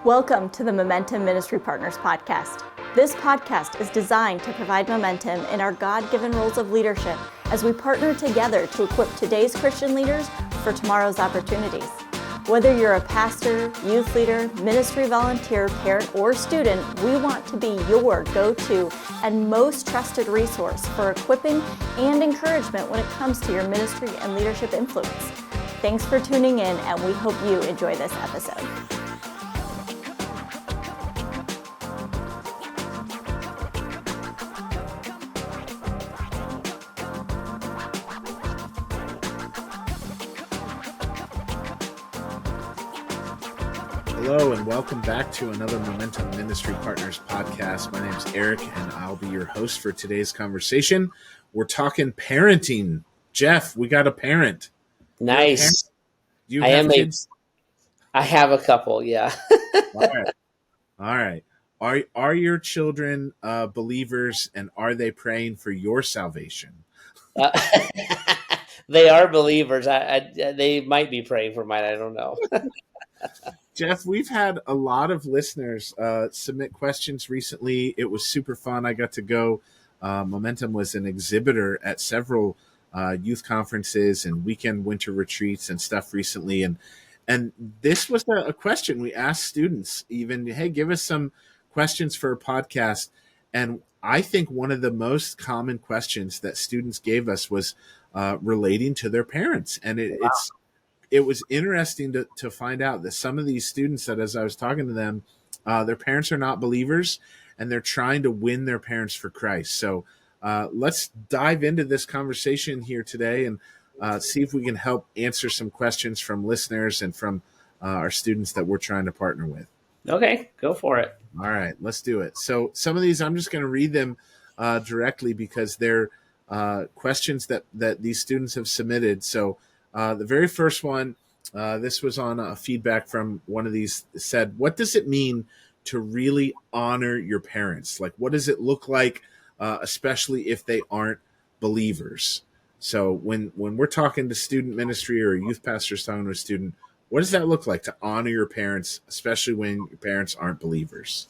Welcome to the Momentum Ministry Partners podcast. This podcast is designed to provide momentum in our God-given roles of leadership as we partner together to equip today's Christian leaders for tomorrow's opportunities. Whether you're a pastor, youth leader, ministry volunteer, parent, or student, we want to be your go-to and most trusted resource for equipping and encouragement when it comes to your ministry and leadership influence. Thanks for tuning in, and we hope you enjoy this episode. Hello and welcome back to another Momentum Ministry Partners podcast. My name is Eric and I'll be your host for today's conversation. We're talking parenting. Jeff, we got a parent. Nice. You have kids? I have a couple, yeah. All right. Are your children believers, and are they praying for your salvation? They are believers. They might be praying for mine. I don't know. Jeff, we've had a lot of listeners submit questions recently. It was super fun. I got to go. Momentum was an exhibitor at several youth conferences and weekend winter retreats and stuff recently. And this was a question we asked students, even, hey, give us some questions for a podcast. And I think one of the most common questions that students gave us was relating to their parents. And it was interesting to find out that some of these students that, as I was talking to them, their parents are not believers and they're trying to win their parents for Christ. So let's dive into this conversation here today and see if we can help answer some questions from listeners and from our students that we're trying to partner with. Okay, go for it. All right, let's do it. So some of these, I'm just going to read them directly because they're questions that these students have submitted. So the very first one, this was on feedback from one of these, said, what does it mean to really honor your parents? Like, what does it look like, especially if they aren't believers? So when we're talking to student ministry or a youth pastor talking to a student, what does that look like to honor your parents, especially when your parents aren't believers?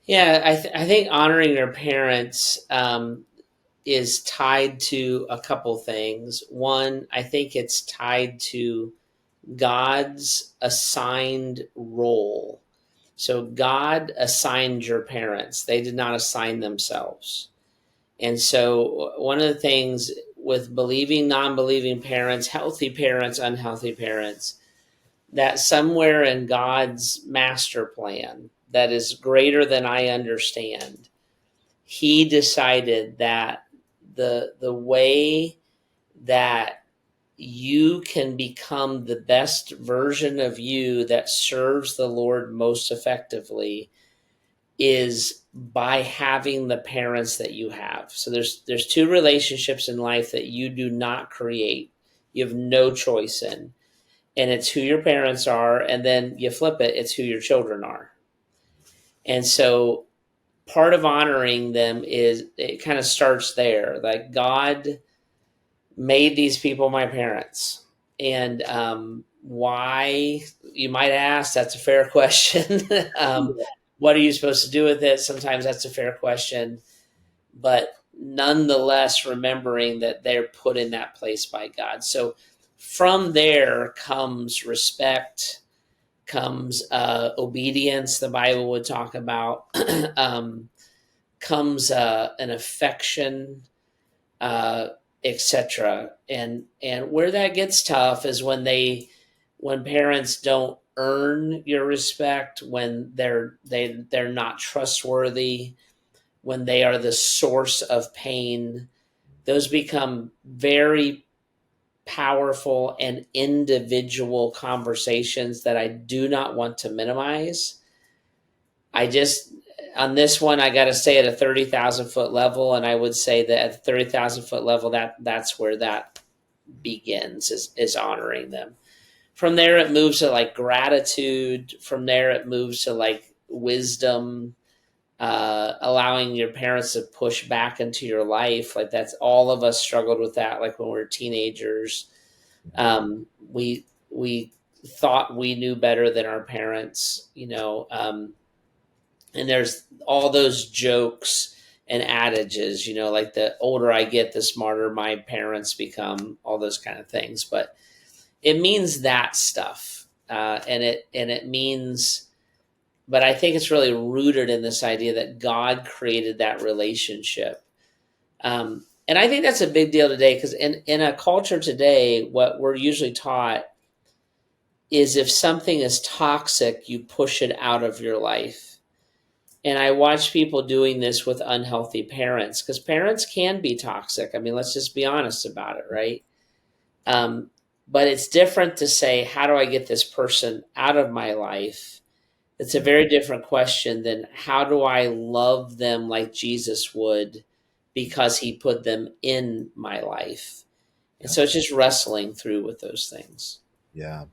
Yeah, I think honoring your parents is tied to a couple things. One, I think it's tied to God's assigned role. So God assigned your parents. They did not assign themselves. And so one of the things with believing, non-believing parents, healthy parents, unhealthy parents, that somewhere in God's master plan that is greater than I understand, He decided that the way that you can become the best version of you that serves the Lord most effectively is by having the parents that you have. So there's two relationships in life that you do not create. You have no choice in. And it's who your parents are, and then you flip it, it's who your children are. And so part of honoring them is, it kind of starts there. Like, God made these people my parents. And why, you might ask, that's a fair question. What are you supposed to do with it? Sometimes that's a fair question. But nonetheless, remembering that they're put in that place by God. So from there comes respect, comes obedience, the Bible would talk about, comes an affection, etc. And where that gets tough is when parents don't earn your respect, when they're not trustworthy, when they are the source of pain. Those become very powerful and individual conversations that I do not want to minimize. On this one, I got to stay at a 30,000 foot level. And I would say that at the 30,000 foot level, that's where that begins, is honoring them. From there, it moves to like gratitude. From there, it moves to like wisdom, allowing your parents to push back into your life. Like, that's, all of us struggled with that. Like when we were teenagers, we thought we knew better than our parents, and there's all those jokes and adages, like the older I get, the smarter my parents become, all those kind of things. But it means that stuff. And it means, but I think it's really rooted in this idea that God created that relationship. And I think that's a big deal today, because in a culture today, what we're usually taught is if something is toxic, you push it out of your life. And I watch people doing this with unhealthy parents, because parents can be toxic. I mean, let's just be honest about it, right? But it's different to say, how do I get this person out of my life? It's a very different question than how do I love them like Jesus would, because he put them in my life. And so it's just wrestling through with those things. Yeah.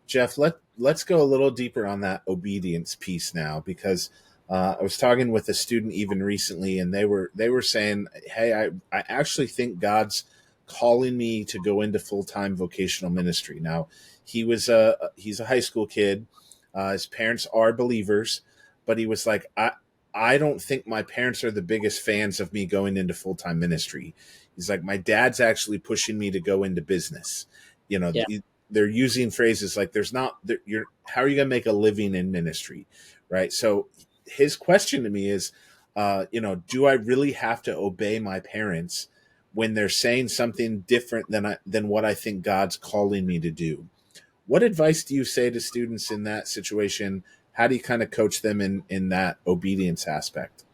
Jeff, let's go a little deeper on that obedience piece now, because I was talking with a student even recently, and they were saying, hey, I actually think God's calling me to go into full-time vocational ministry. Now, he's a high school kid. His parents are believers, but he was like, I don't think my parents are the biggest fans of me going into full-time ministry. He's like, my dad's actually pushing me to go into business. Yeah. They're using phrases like, how are you going to make a living in ministry? Right. So his question to me is, do I really have to obey my parents when they're saying something different than what I think God's calling me to do? What advice do you say to students in that situation? How do you kind of coach them in that obedience aspect?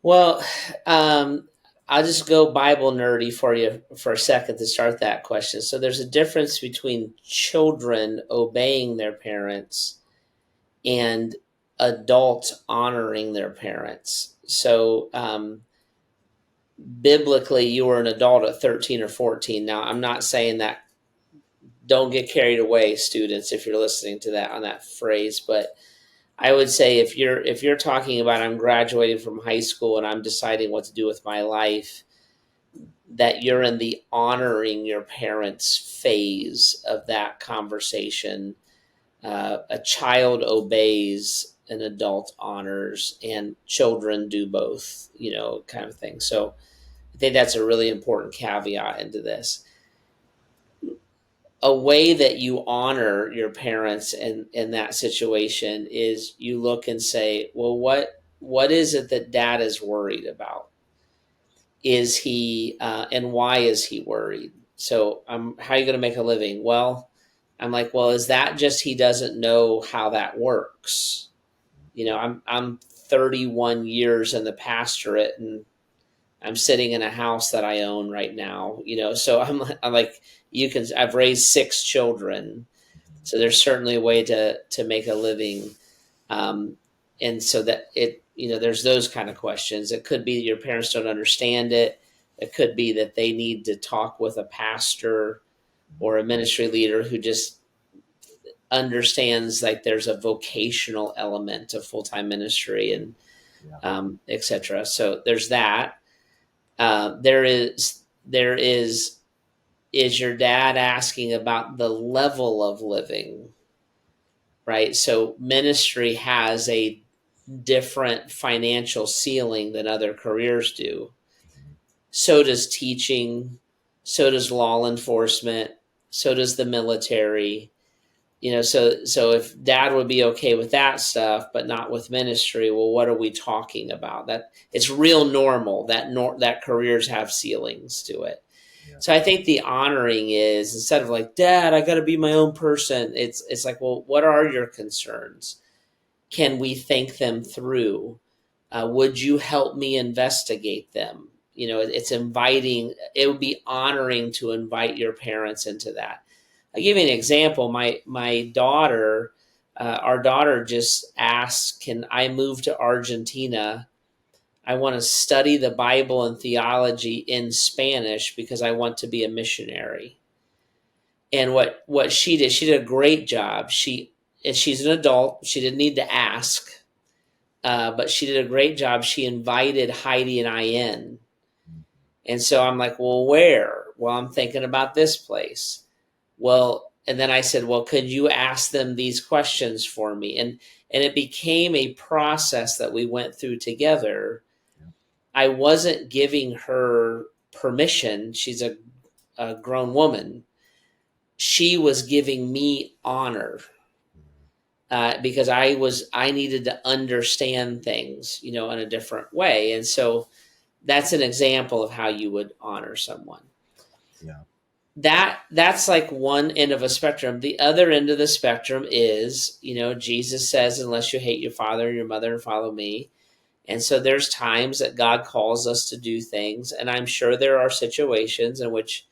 Well, I'll just go Bible nerdy for you for a second to start that question. So there's a difference between children obeying their parents and adults honoring their parents. So biblically, you were an adult at 13 or 14. Now, I'm not saying that, don't get carried away, students, if you're listening to that on that phrase, but I would say if you're talking about, I'm graduating from high school and I'm deciding what to do with my life, that you're in the honoring your parents phase of that conversation. A child obeys, an adult honors, and children do both, kind of thing. So I think that's a really important caveat into this. A way that you honor your parents in that situation is you look and say, well, what is it that dad is worried about? Is he, and why is he worried? So how are you going to make a living? Well, I'm like, well, is that just he doesn't know how that works? I'm 31 years in the pastorate, and I'm sitting in a house that I own right now, so I'm like, I've raised 6 children. So there's certainly a way to make a living. And so that there's those kind of questions. It could be that your parents don't understand it. It could be that they need to talk with a pastor or a ministry leader who just understands like there's a vocational element to full-time ministry and et cetera. So there's that. There is your dad asking about the level of living, right? So ministry has a different financial ceiling than other careers do. So does teaching, so does law enforcement, so does the military. So if dad would be okay with that stuff, but not with ministry, well, what are we talking about? That it's real normal that careers have ceilings to it. Yeah. So I think the honoring is, instead of like, Dad, I got to be my own person. It's like, well, what are your concerns? Can we think them through? Would you help me investigate them? It's inviting. It would be honoring to invite your parents into that. I'll give you an example. My daughter, our daughter just asked, can I move to Argentina? I want to study the Bible and theology in Spanish because I want to be a missionary. And what she did a great job. She's an adult. She didn't need to ask, but she did a great job. She invited Heidi and I in. And so I'm like, well, where? Well, I'm thinking about this place. Well, then I said, well, could you ask them these questions for me? And it became a process that we went through together. Yeah. I wasn't giving her permission. She's a grown woman. She was giving me honor, because I needed to understand things, in a different way. And so that's an example of how you would honor someone. Yeah. That's like one end of a spectrum. The other end of the spectrum is, Jesus says, unless you hate your father and your mother and follow me. And so there's times that God calls us to do things. And I'm sure there are situations in which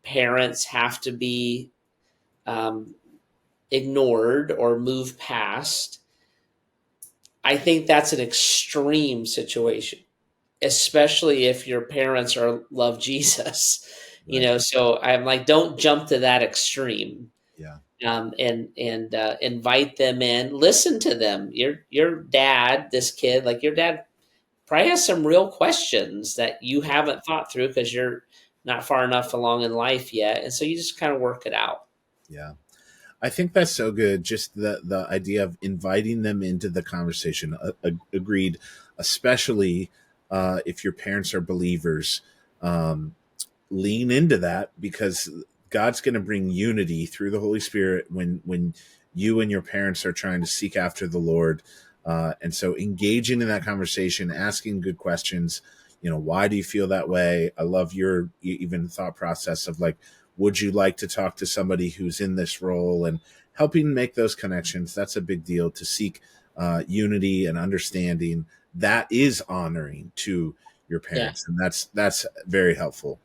parents have to be um, ignored or moved past. I think that's an extreme situation, especially if your parents love Jesus. Right. So I'm like, don't jump to that extreme. Yeah. And invite them in, listen to them. Your dad, this kid, like your dad probably has some real questions that you haven't thought through because you're not far enough along in life yet. And so you just kind of work it out. Yeah. I think that's so good. Just the idea of inviting them into the conversation. Agreed, especially if your parents are believers. Lean into that, because God's going to bring unity through the Holy Spirit when you and your parents are trying to seek after the Lord. And so engaging in that conversation, asking good questions, why do you feel that way? I love your even thought process of like, would you like to talk to somebody who's in this role, and helping make those connections? That's a big deal, to seek unity and understanding. That is honoring to your Yeah. parents. And that's very helpful.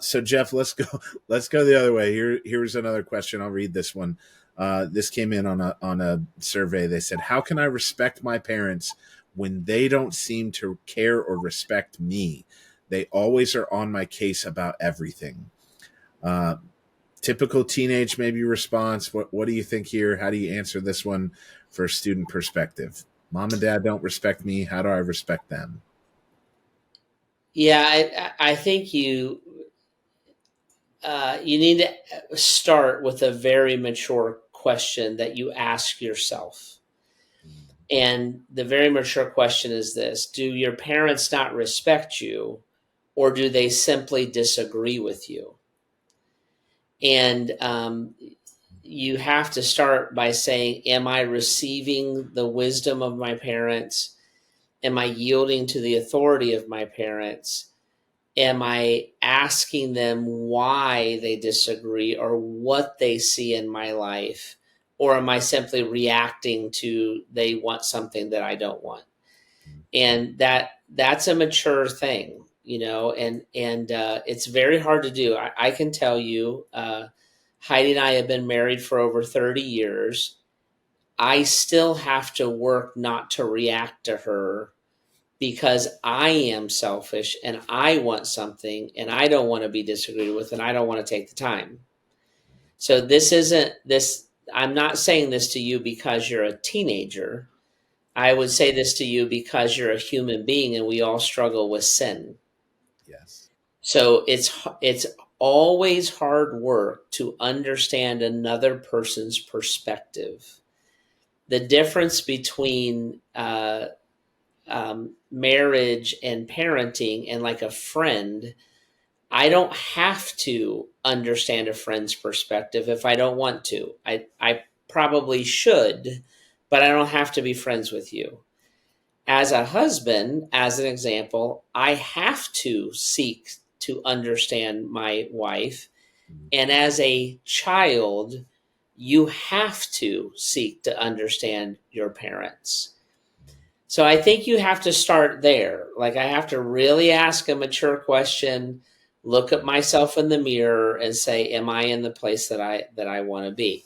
So Jeff, let's go. Let's go the other way. Here's another question. I'll read this one. This came in on a survey. They said, "How can I respect my parents when they don't seem to care or respect me? They always are on my case about everything." Typical teenage maybe response. What do you think here? How do you answer this one for a student perspective? Mom and dad don't respect me. How do I respect them? Yeah, I think you need to start with a very mature question that you ask yourself. And the very mature question is this: do your parents not respect you, or do they simply disagree with you? And you have to start by saying, am I receiving the wisdom of my parents? Am I yielding to the authority of my parents? Am I asking them why they disagree or what they see in my life? Or am I simply reacting to they want something that I don't want? And that's a mature thing, and it's very hard to do. I can tell you, Heidi and I have been married for over 30 years. I still have to work not to react to her, because I am selfish and I want something and I don't want to be disagreed with and I don't want to take the time. So I'm not saying this to you because you're a teenager. I would say this to you because you're a human being and we all struggle with sin. Yes. So it's always hard work to understand another person's perspective. The difference between marriage and parenting and like a friend, I don't have to understand a friend's perspective if I don't want to. I probably should, but I don't have to be friends with you. As a husband, as an example, I have to seek to understand my wife. And as a child, you have to seek to understand your parents. So I think you have to start there. Like, I have to really ask a mature question, look at myself in the mirror and say, am I in the place that I want to be?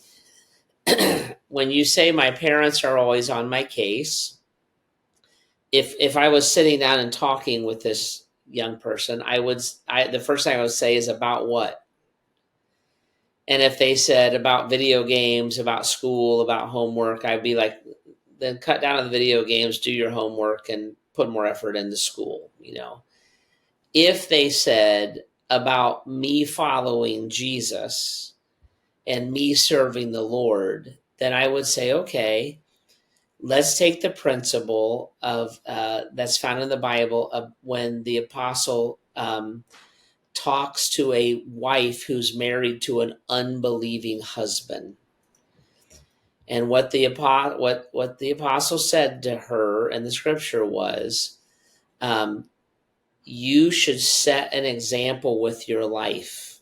When you say my parents are always on my case, if I was sitting down and talking with this young person, the first thing I would say is, about what? And if they said about video games, about school, about homework, I'd be like, then cut down on the video games, do your homework, and put more effort into school. If they said about me following Jesus, and me serving the Lord, then I would say, okay, let's take the principle of that's found in the Bible of when the apostle talks to a wife who's married to an unbelieving husband. And what the apostle said to her in the scripture was, um, you should set an example with your life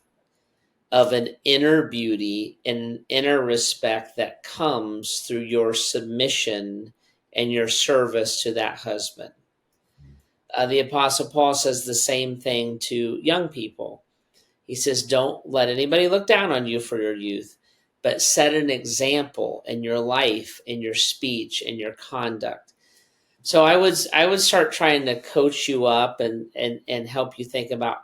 of an inner beauty and inner respect that comes through your submission and your service to that husband. The Apostle Paul says the same thing to young people. He says, don't let anybody look down on you for your youth, but set an example in your life, in your speech, in your conduct. So I would start trying to coach you up and help you think about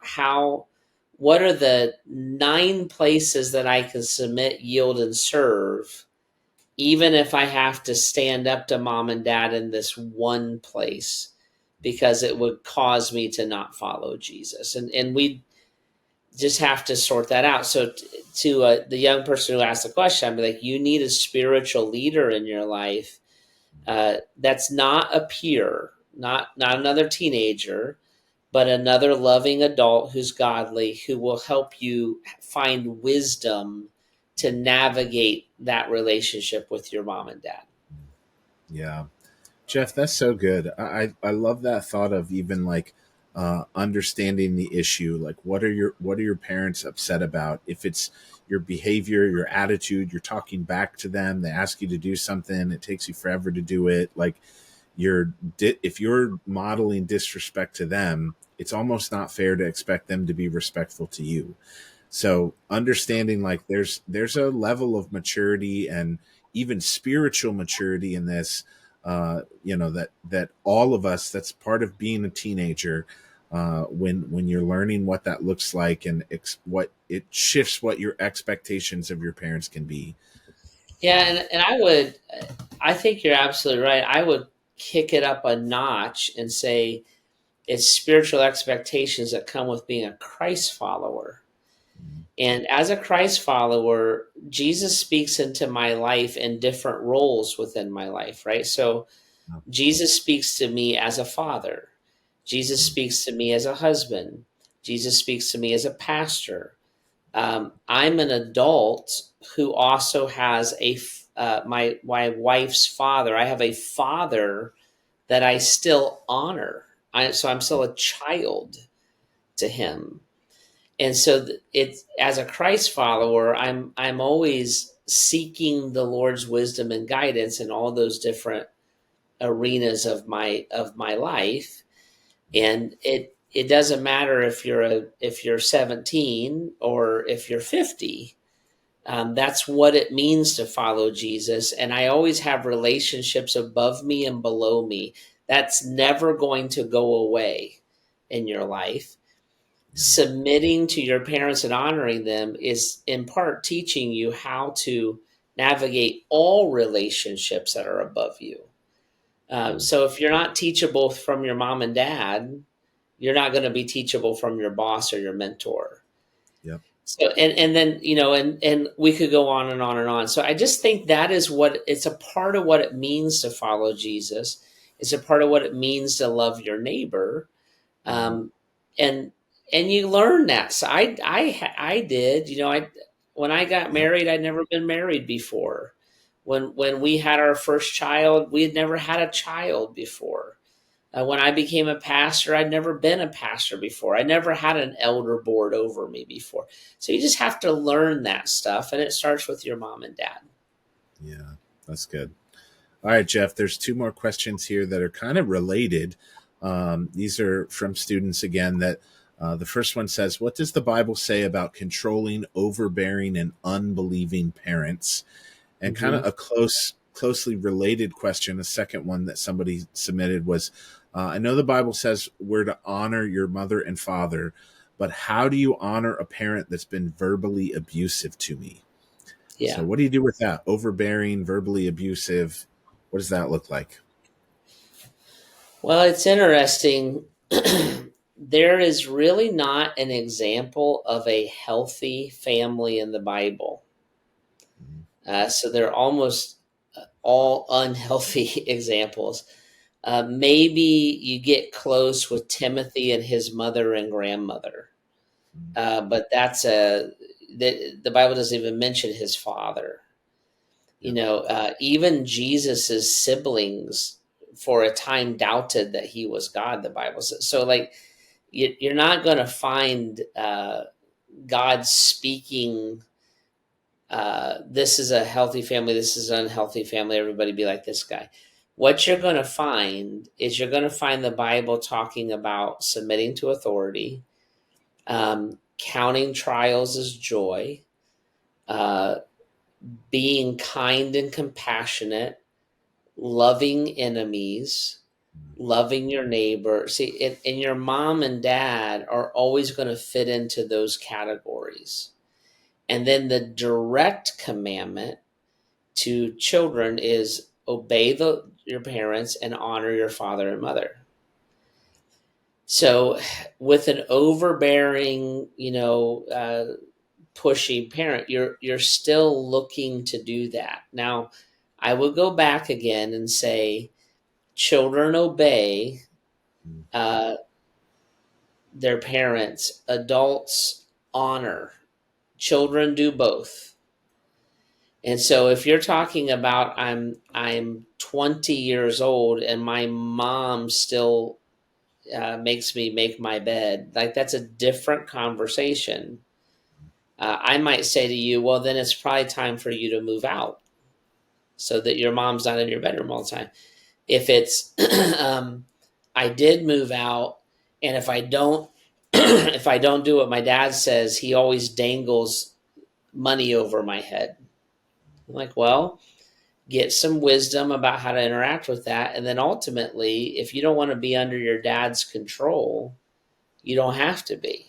what are the 9 places that I can submit, yield, and serve, even if I have to stand up to mom and dad in this one place, because it would cause me to not follow Jesus. And we just have to sort that out. So to the young person who asked the question, I'd be like, you need a spiritual leader in your life that's not a peer, not another teenager, but another loving adult who's godly, who will help you find wisdom to navigate that relationship with your mom and dad. Yeah. Jeff, that's so good. I love that thought of even like understanding the issue. Like, what are your parents upset about? If it's your behavior, your attitude, you're talking back to them, they ask you to do something, it takes you forever to do it. Like, if you're modeling disrespect to them, it's almost not fair to expect them to be respectful to you. So understanding like there's a level of maturity and even spiritual maturity in this, that all of us, that's part of being a teenager, when you're learning what that looks like, and what it shifts what your expectations of your parents can be. Yeah, and I think you're absolutely right. I would kick it up a notch and say it's spiritual expectations that come with being a Christ follower. And as a Christ follower, Jesus speaks into my life in different roles within my life, right? So Jesus speaks to me as a father. Jesus speaks to me as a husband. Jesus speaks to me as a pastor. I'm an adult who also has my wife's father. I have a father that I still honor. So I'm still a child to him. And so it's, as a Christ follower, I'm always seeking the Lord's wisdom and guidance in all those different arenas of my life. And it doesn't matter if you're 17 or if you're 50. That's what it means to follow Jesus. And I always have relationships above me and below me. That's never going to go away in your life. Submitting to your parents and honoring them is in part teaching you how to navigate all relationships that are above you. So if you're not teachable from your mom and dad, you're not going to be teachable from your boss or your mentor. Yep. So and then and we could go on and on and on. So I just think that is what it's a part of what it means to follow Jesus. It's a part of what it means to love your neighbor, and you learn that. So I did. When I got married, I'd never been married before. When we had our first child, we had never had a child before. When I became a pastor, I'd never been a pastor before. I never had an elder board over me before. So you just have to learn that stuff, and it starts with your mom and dad. Yeah, that's good. All right, Jeff, there's 2 more questions here that are kind of related. These are from students again. That the first one says, what does the Bible say about controlling, overbearing, and unbelieving parents? And kind of a closely related question, a second one that somebody submitted was, I know the Bible says we're to honor your mother and father, but how do you honor a parent that's been verbally abusive to me? Yeah. So what do you do with that? Overbearing, verbally abusive. What does that look like? Well, it's interesting. There is really not an example of a healthy family in the Bible. So they're almost all unhealthy examples. Maybe you get close with Timothy and his mother and grandmother, but the Bible doesn't even mention his father. Even Jesus's siblings for a time doubted that he was God. The Bible says so. Like you're not going to find God speaking. This is a healthy family. This is an unhealthy family. Everybody be like this guy. What you're going to find is you're going to find the Bible talking about submitting to authority, counting trials as joy, uh, being kind and compassionate, loving enemies, loving your neighbor. See, and your mom and dad are always going to fit into those categories. And then the direct commandment to children is obey your parents and honor your father and mother. So, with an overbearing, pushy parent, you're still looking to do that. Now, I would go back again and say, children obey uh, their parents. Adults honor. Children do both. And so if you're talking about I'm 20 years old and my mom still makes me make my bed, like that's a different conversation. I might say to you, well, then it's probably time for you to move out so that your mom's not in your bedroom all the time. If it's I did move out, and if I don't if I don't do what my dad says, he always dangles money over my head. I'm like, well, get some wisdom about how to interact with that. And then ultimately, if you don't want to be under your dad's control, you don't have to be.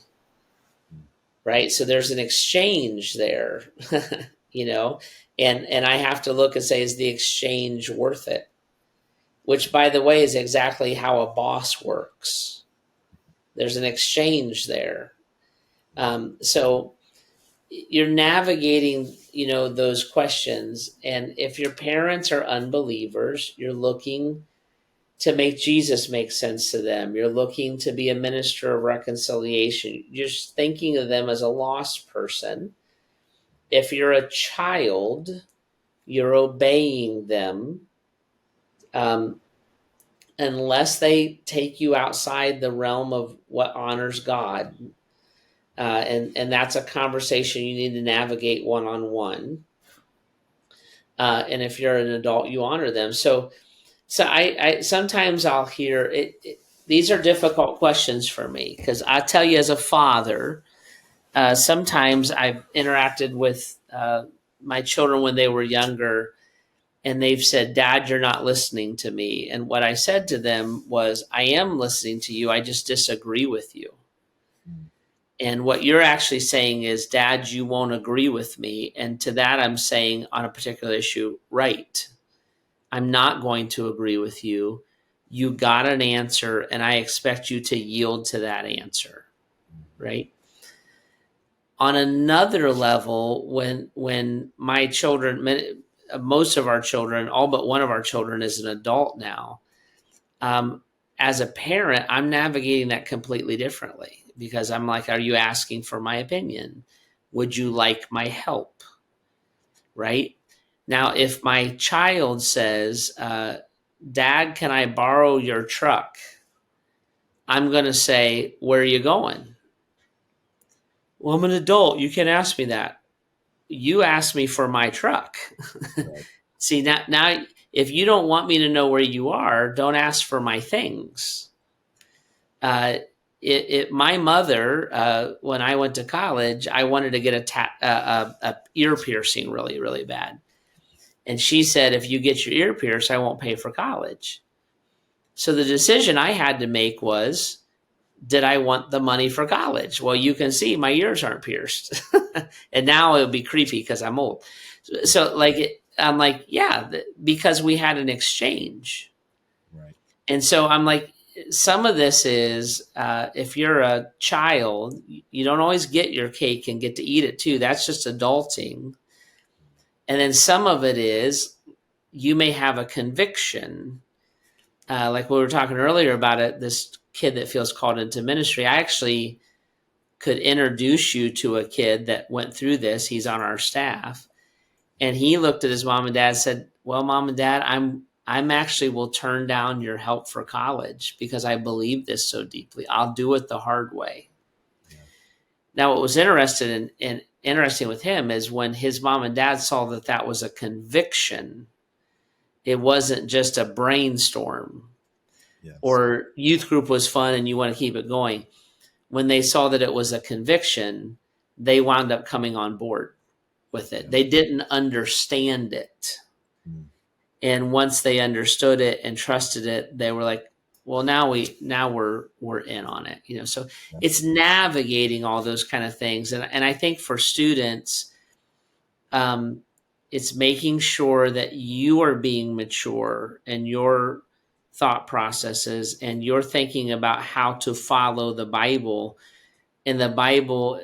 Right. So there's an exchange there, and I have to look and say, is the exchange worth it? Which, by the way, is exactly how a boss works. There's an exchange there. So you're navigating, those questions. And if your parents are unbelievers, you're looking to make Jesus make sense to them. You're looking to be a minister of reconciliation. You're just thinking of them as a lost person. If you're a child, you're obeying them. Unless they take you outside the realm of what honors God. And that's a conversation you need to navigate one-on-one. And if you're an adult, you honor them. So I sometimes I'll hear it. These are difficult questions for me because I tell you, as a father, sometimes I've interacted with my children when they were younger, and they've said, "Dad, you're not listening to me." And what I said to them was, "I am listening to you. I just disagree with you." And what you're actually saying is, Dad, you won't agree with me. And to that, I'm saying on a particular issue, right. I'm not going to agree with you. You got an answer, and I expect you to yield to that answer, right? On another level, when my children, most of our children, all but one of our children is an adult now, as a parent, I'm navigating that completely differently because I'm like, are you asking for my opinion? Would you like my help? Right? Now, if my child says, Dad, can I borrow your truck? I'm going to say, where are you going? Well, I'm an adult. You can ask me that. You asked me for my truck. Right. See, now, if you don't want me to know where you are, don't ask for my things. My mother, when I went to college, I wanted to get a ear piercing really, really bad. And she said, if you get your ear pierced, I won't pay for college. So the decision I had to make was, did I want the money for college? Well, you can see my ears aren't pierced. And now it would be creepy because I'm old. So I'm like, yeah, because we had an exchange. Right. And so I'm like, some of this is, if you're a child, you don't always get your cake and get to eat it too. That's just adulting. And then some of it is you may have a conviction, like we were talking earlier about it, this kid that feels called into ministry. I actually could introduce you to a kid that went through this. He's on our staff. And he looked at his mom and dad and said, well, mom and dad, I'm actually will turn down your help for college because I believe this so deeply. I'll do it the hard way. Yeah. Now, what was interesting with him is when his mom and dad saw that that was a conviction, it wasn't just a brainstorm. Yes. Or youth group was fun and you want to keep it going. When they saw that it was a conviction, they wound up coming on board with it. Yeah. They didn't understand it. Mm. And once they understood it and trusted it, they were like, well, now we're in on it. You know, so yeah. It's navigating all those kind of things. And I think for students, it's making sure that you are being mature in your thought processes and you're thinking about how to follow the Bible. In the Bible,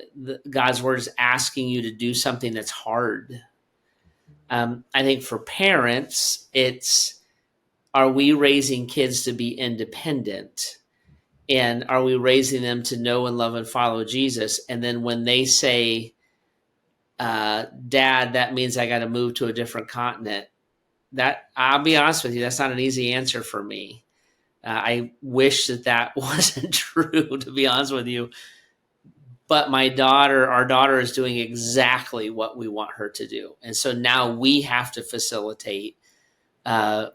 God's word is asking you to do something that's hard. I think for parents, are we raising kids to be independent? And are we raising them to know and love and follow Jesus? And then when they say, Dad, that means I got to move to a different continent, that, I'll be honest with you, that's not an easy answer for me. I wish that wasn't true, to be honest with you. But our daughter is doing exactly what we want her to do. And so now we have to facilitate God's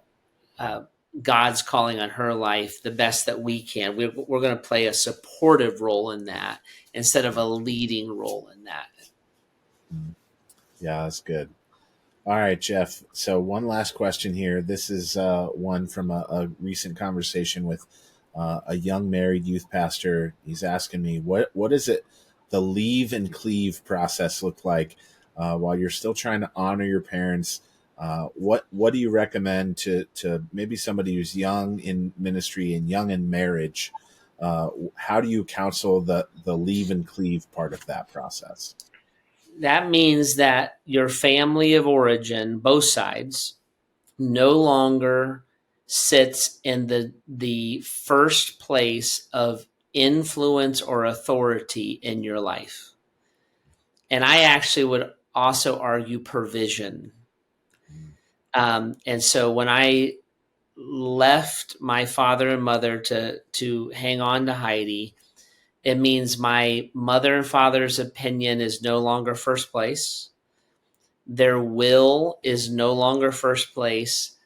calling on her life the best that we can. We're going to play a supportive role in that instead of a leading role in that. Yeah, that's good. All right, Jeff. So one last question here. This is one from a recent conversation with a young married youth pastor. He's asking me, what is it, the leave and cleave process look like while you're still trying to honor your parents? What do you recommend to maybe somebody who's young in ministry and young in marriage? How do you counsel the leave and cleave part of that process? That means that your family of origin, both sides, no longer sits in the first place of influence or authority in your life. And I actually would also argue provision. And so when I left my father and mother to hang on to Heidi, it means my mother and father's opinion is no longer first place. Their will is no longer first place.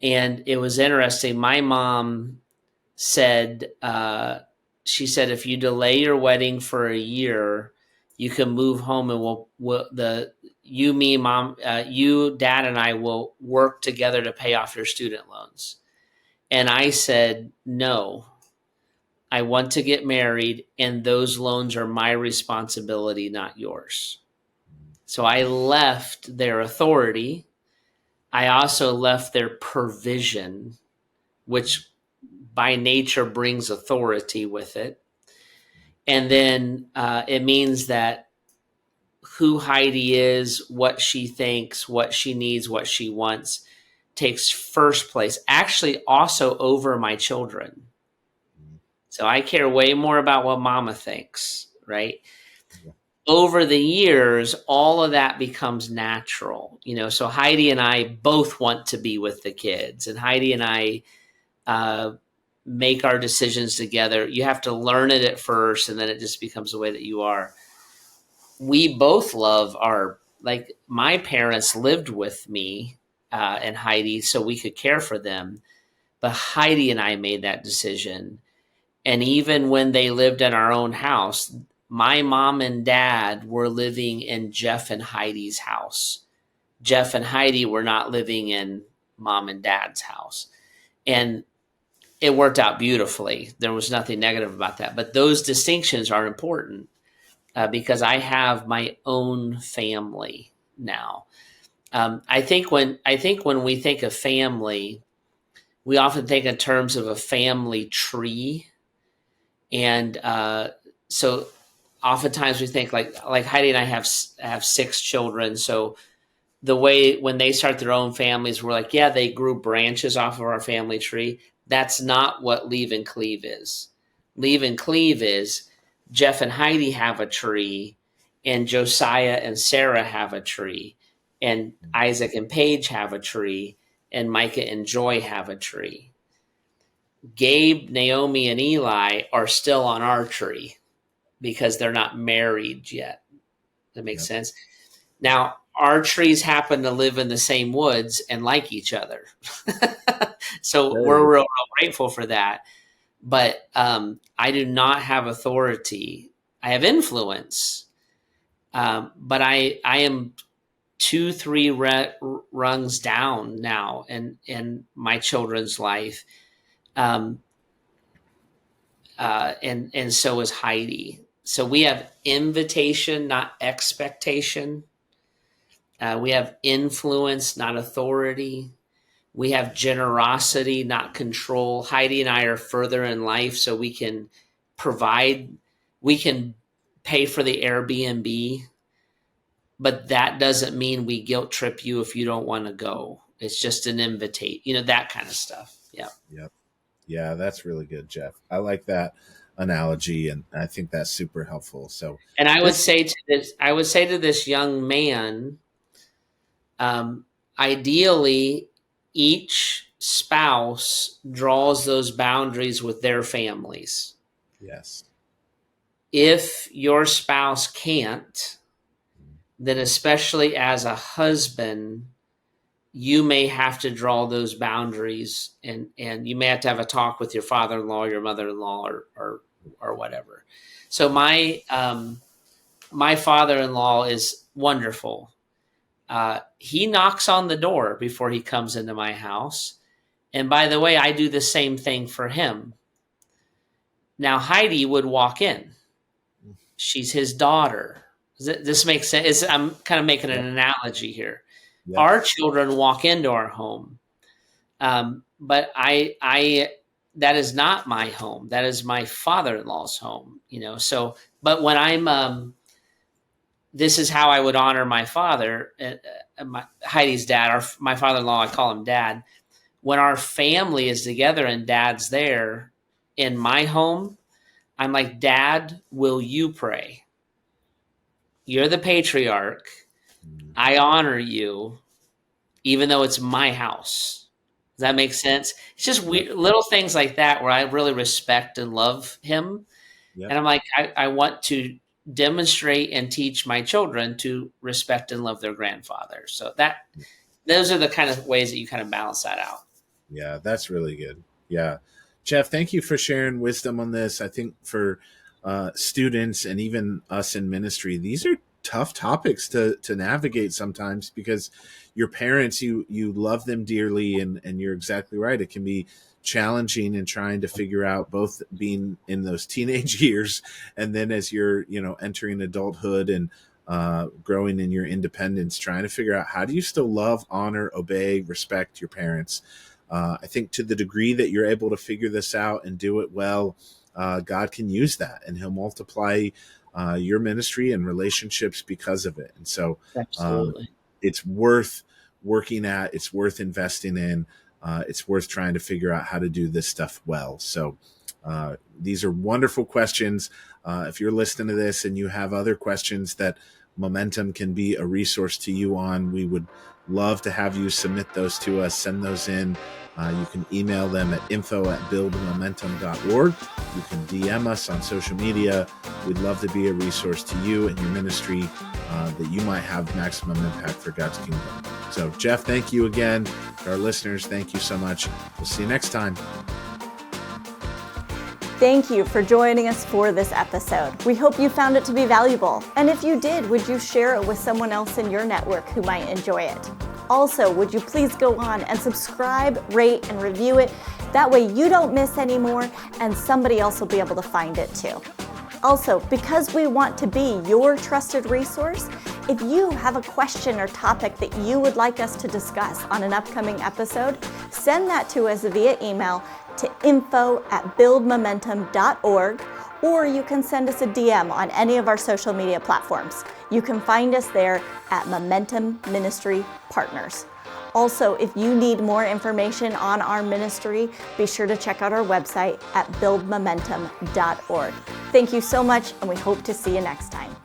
And it was interesting. My mom said, she said, if you delay your wedding for a year, you can move home and you, Dad, and I will work together to pay off your student loans. And I said, no. I want to get married, and those loans are my responsibility, not yours. So I left their authority. I also left their provision, which by nature brings authority with it. And then it means that who Heidi is, what she thinks, what she needs, what she wants, takes first place, actually also over my children. So I care way more about what mama thinks, right? Yeah. Over the years, all of that becomes natural. You know, so Heidi and I both want to be with the kids, and Heidi and I make our decisions together. You have to learn it at first, and then it just becomes the way that you are. We both love my parents lived with me and Heidi so we could care for them. But Heidi and I made that decision. And even when they lived in our own house, my mom and dad were living in Jeff and Heidi's house. Jeff and Heidi were not living in mom and dad's house. And it worked out beautifully. There was nothing negative about that. But those distinctions are important because I have my own family now. I think when we think of family, we often think in terms of a family tree. And so oftentimes we think like Heidi and I have 6 children. So the way when they start their own families, we're like, yeah, they grew branches off of our family tree. That's not what Leave and Cleave is. Leave and Cleave is Jeff and Heidi have a tree, and Josiah and Sarah have a tree, and Isaac and Paige have a tree, and Micah and Joy have a tree. Gabe, Naomi, and Eli are still on our tree because they're not married yet. That makes sense. Now, our trees happen to live in the same woods and like each other. So we're real grateful for that. But I do not have authority. I have influence. But I am 2-3 rungs down now in my children's life. And so is Heidi. So we have invitation, not expectation. We have influence, not authority. We have generosity, not control. Heidi and I are further in life, so we can provide, we can pay for the Airbnb, but that doesn't mean we guilt trip you if you don't want to go. It's just an invitation, that kind of stuff. Yeah. Yep. Yeah, that's really good, Jeff. I like that analogy, and I think that's super helpful. So, and I would say to this young man, ideally, each spouse draws those boundaries with their families. Yes. If your spouse can't, then especially as a husband, you may have to draw those boundaries, and you may have to have a talk with your father-in-law, your mother-in-law, or whatever. So my father-in-law is wonderful. He knocks on the door before he comes into my house. And by the way, I do the same thing for him. Now, Heidi would walk in. She's his daughter. This makes sense. I'm kind of making an analogy here. Yep. Our children walk into our home. But that is not my home. That is my father-in-law's home, So, but when I'm, this is how I would honor my father, Heidi's dad, my father-in-law, I call him Dad. When our family is together and Dad's there in my home, I'm like, Dad, will you pray? You're the patriarch. I honor you, even though it's my house. Does that make sense? It's just weird, little things like that where I really respect and love him. Yep. And I'm like, I want to demonstrate and teach my children to respect and love their grandfather. So those are the kind of ways that you kind of balance that out. Yeah, that's really good. Yeah. Jeff, thank you for sharing wisdom on this. I think for students and even us in ministry, these are tough topics to navigate sometimes, because your parents, you love them dearly, and you're exactly right. It can be challenging in trying to figure out, both being in those teenage years and then as you're, entering adulthood and growing in your independence, trying to figure out, how do you still love, honor, obey, respect your parents? I think to the degree that you're able to figure this out and do it well, God can use that, and he'll multiply your ministry and relationships because of it. And so it's worth working at, it's worth investing in, it's worth trying to figure out how to do this stuff well. So these are wonderful questions. If you're listening to this and you have other questions that Momentum can be a resource to you on, we would love to have you submit those to us, send those in. You can email them at info@buildmomentum.org. You can DM us on social media. We'd love to be a resource to you and your ministry, that you might have maximum impact for God's kingdom. So, Jeff, thank you again. To our listeners, thank you so much. We'll see you next time. Thank you for joining us for this episode. We hope you found it to be valuable. And if you did, would you share it with someone else in your network who might enjoy it? Also, would you please go on and subscribe, rate, and review it? That way you don't miss any more, and somebody else will be able to find it too. Also, because we want to be your trusted resource, if you have a question or topic that you would like us to discuss on an upcoming episode, send that to us via email to info@buildmomentum.org, or you can send us a DM on any of our social media platforms. You can find us there at Momentum Ministry Partners. Also, if you need more information on our ministry, be sure to check out our website at buildmomentum.org. Thank you so much, and we hope to see you next time.